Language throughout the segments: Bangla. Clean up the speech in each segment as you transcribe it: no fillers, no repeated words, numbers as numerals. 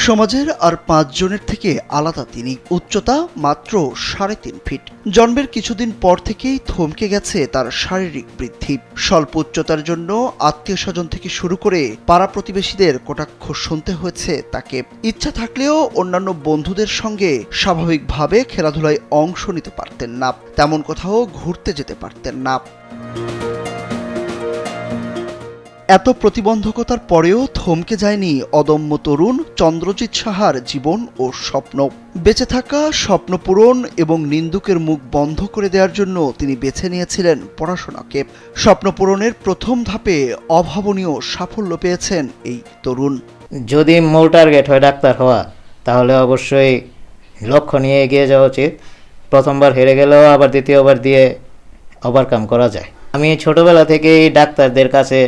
সমাজের আর ৫ জনের থেকে আলাদা তিনি। উচ্চতা মাত্র ৩.৫ ফিট। জন্মের কিছুদিন পর থেকেই থমকে গেছে তার শারীরিক বৃদ্ধি। স্বল্প উচ্চতার জন্য আত্মীয় স্বজন থেকে শুরু করে পাড়া প্রতিবেশীদের কটাক্ষ শুনতে হয়েছে তাকে। ইচ্ছা থাকলেও অন্যান্য বন্ধুদের সঙ্গে স্বাভাবিকভাবে খেলাধুলায় অংশ নিতে পারতেন না, তেমন কোথাও ঘুরতে যেতে পারতেন না। এত প্রতিবন্ধকতার পরেও থমকে যায়নি অদম্য তরুণ চন্দ্রজিৎ সাহার জীবন ও স্বপ্ন। বেঁচে থাকা, স্বপ্ন পূরণ এবং নিন্দুকের মুখ বন্ধ করে দেওয়ার জন্য তিনি বেছে নিয়েছিলেন পড়াশোনাকে। স্বপ্ন পূরণের প্রথম ধাপে অভাবনীয় সাফল্য পেয়েছেন এই তরুণ। যদি মূল টার্গেট হয় ডাক্তার হওয়া, তাহলে অবশ্যই লক্ষ্য নিয়ে এগিয়ে যাওয়া উচিত। প্রথমবার হেরে গেলেও আবার দ্বিতীয়বার দিয়ে ওভারকাম করা যায়। আমি ছোটবেলা থেকেই ডাক্তারদের কাছে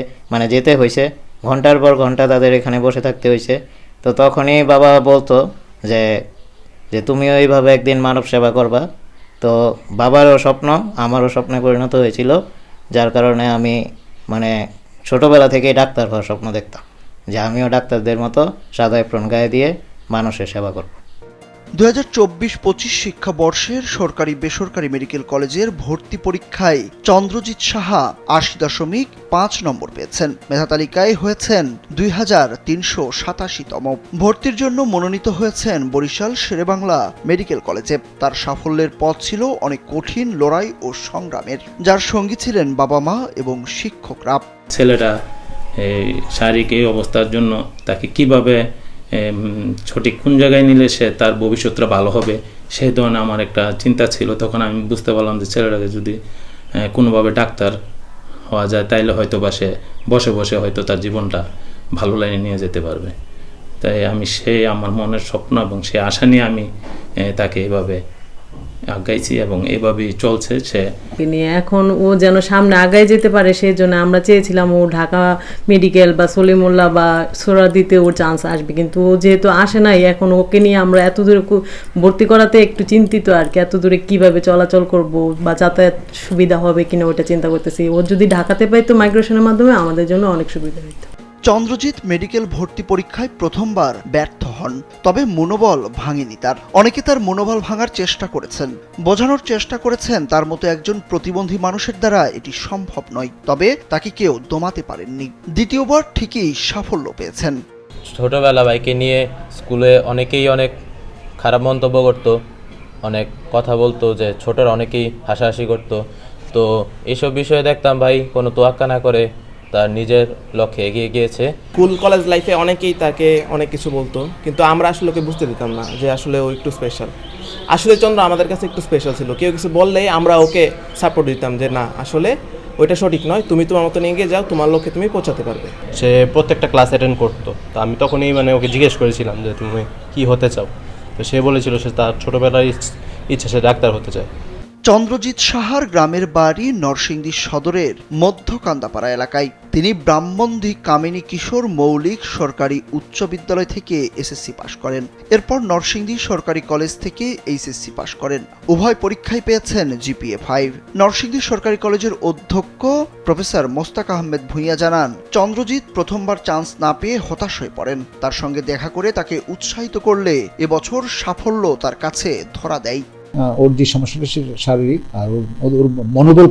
যেতে হয়েছে, ঘন্টার পর ঘন্টা তাদের এখানে বসে থাকতে হয়েছে। তো তখনই বাবা বলতো যে তুমিও এইভাবে একদিন মানব সেবা করবা। তো বাবারও স্বপ্ন আমারও স্বপ্নে পরিণত হয়েছিল, যার কারণে আমি ছোটবেলা থেকেই ডাক্তার হওয়ার স্বপ্ন দেখতাম, যে আমিও ডাক্তারদের মতো সাদা এপ্রন গায়ে দিয়ে মানুষের সেবা করব। 2024-25 শিক্ষাবর্ষের সরকারি বেসরকারি মেডিকেল কলেজের ভর্তি পরীক্ষায় চন্দ্রজিৎ সাহা 80.5 নম্বর পেয়েছেন। মেধা তালিকায় হয়েছেন 2387তম। ভর্তির জন্য মনোনীত হয়েছেন বরিশাল শেরেবাংলা মেডিকেল কলেজে। তার সাফল্যের পথ ছিল অনেক কঠিন লড়াই ও সংগ্রামের, যার সঙ্গী ছিলেন বাবা মা এবং শিক্ষকরা। ছেলেটা এই শারীরিক এই অবস্থার জন্য তাকে কিভাবে সঠিক কোন জায়গায় নিলে সে তার ভবিষ্যৎটা ভালো হবে, সেই ধরনের আমার একটা চিন্তা ছিল। তখন আমি বুঝতে পারলাম যে ছেলেটাকে যদি কোনোভাবে ডাক্তার হওয়া যায়, তাইলে হয়তো বা সে বসে বসে হয়তো তার জীবনটা ভালো লাইনে নিয়ে যেতে পারবে। তাই আমি আমার মনের স্বপ্ন এবং সে আশা নিয়ে আমি তাকে এভাবে আগাইছি এবং এভাবেই চলছে। সে এখন ও যেন সামনে আগায় যেতে পারে, সেই জন্য আমরা চেয়েছিলাম ও ঢাকা মেডিকেল বা সলিমুল্লাহ বা সোহরাওয়ার্দীতে ওর চান্স আসবে, কিন্তু ও যেহেতু আসে নাই, এখন ওকে নিয়ে আমরা এত দূরে ভর্তি করাতে একটু চিন্তিত আর কি। এত দূরে কিভাবে চলাচল করব বা যাতায়াত সুবিধা হবে কিনা ওটা চিন্তা করতেছি। ও যদি ঢাকাতে পাইতো মাইগ্রেশনের মাধ্যমে, আমাদের জন্য অনেক সুবিধা হতো। চন্দ্রজিৎ মেডিকেল ভর্তি পরীক্ষায় প্রথমবার ব্যর্থ হন, তবে মনোবল ভাঙেনি তার। অনেকে তার মনোবল ভাঙার চেষ্টা করেছেন, বোঝানোর চেষ্টা করেছেন তার মতো একজন প্রতিবন্ধী মানুষের দ্বারা এটি সম্ভব নয়, তবে তাকে কেউ দমাতে পারেননি। দ্বিতীয়বার ঠিকই সাফল্য পেয়েছেন। ছোটবেলা ভাইকে নিয়ে স্কুলে অনেকেই অনেক খারাপ মন্তব্য করতো, অনেক কথা বলতো, যে ছোটরা অনেকেই হাসাহাসি করতো। তো এইসব বিষয়ে দেখতাম ভাই কোনো তোয়াক্কা না করে তার নিজের লক্ষ্যে এগিয়ে গিয়েছে। স্কুল কলেজ লাইফে অনেকেই তাকে অনেক কিছু বলতো, কিন্তু আমরা আসলে ওকে বুঝতে দিতাম না যে আসলে ও একটু স্পেশাল। আসলে চন্দ্র আমাদের কাছে একটু স্পেশাল ছিল। কেউ কিছু বললেই আমরা ওকে সাপোর্ট দিতাম যে না, আসলে ওইটা সঠিক নয়, তুমি তোমার মতো এগিয়ে যাও, তোমার লক্ষ্যে তুমি পৌঁছাতে পারবে। সে প্রত্যেকটা ক্লাস অ্যাটেন্ড করতো। তো আমি তখনই ওকে জিজ্ঞেস করেছিলাম যে তুমি কি হতে চাও। তো সে বলেছিল সে তার ছোটোবেলার ইচ্ছা সে ডাক্তার হতে চায়। চন্দ্রজিৎ সাহার গ্রামের বাড়ি নরসিংদী সদরের মধ্যকান্দাপাড়া এলাকায়। তিনি ব্রাহ্মণদী কামিনী কিশোর মৌলিক সরকারি উচ্চ বিদ্যালয় থেকে এসএসসি পাশ করেন। এরপর নরসিংদী সরকারি কলেজ থেকে এইচএসসি পাশ করেন। উভয় পরীক্ষায় পেয়েছেন GPA 5। নরসিংদী সরকারি কলেজের অধ্যক্ষ প্রফেসর মোস্তাক আহমেদ ভূঁইয়া জানান, চন্দ্রজিৎ প্রথমবার চান্স না পেয়ে হতাশ হয়ে পড়েন। তার সঙ্গে দেখা করে তাকে উৎসাহিত করলে এবছর সাফল্য তার কাছে ধরা দেয়। ওর যে সমস্যাটা শারীরিক, আর ওর মনোবল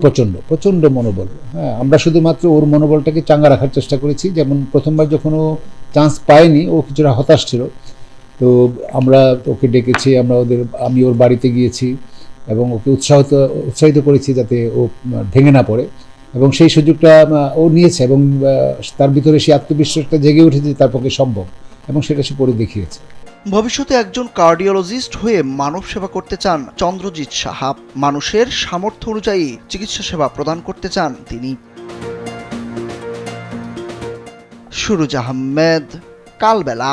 প্রচণ্ড মনোবল। হ্যাঁ, আমরা শুধুমাত্র ওর মনোবলটাকে চাঙ্গা রাখার চেষ্টা করেছি। যেমন প্রথমবার যখন ও চান্স পায়নি, ও কিছুটা হতাশ ছিল। তো আমরা ওকে ডেকেছি, আমি ওর বাড়িতে গিয়েছি এবং ওকে উৎসাহিত করেছি যাতে ও ভেঙে না পড়ে, এবং সেই সুযোগটা ও নিয়েছে এবং তার ভিতরে সেই আত্মবিশ্বাসটা জেগে উঠেছে তার পক্ষে সম্ভব, এবং সেটা সে করে দেখিয়েছে। ভবিষ্যতে একজন কার্ডিওলজিস্ট হয়ে মানব সেবা করতে চান চন্দ্রজিৎ সাহা। মানুষের সামর্থ্য অনুযায়ী চিকিৎসা সেবা প্রদান করতে চান তিনি। সুরুজ আহমেদ, কালবেলা।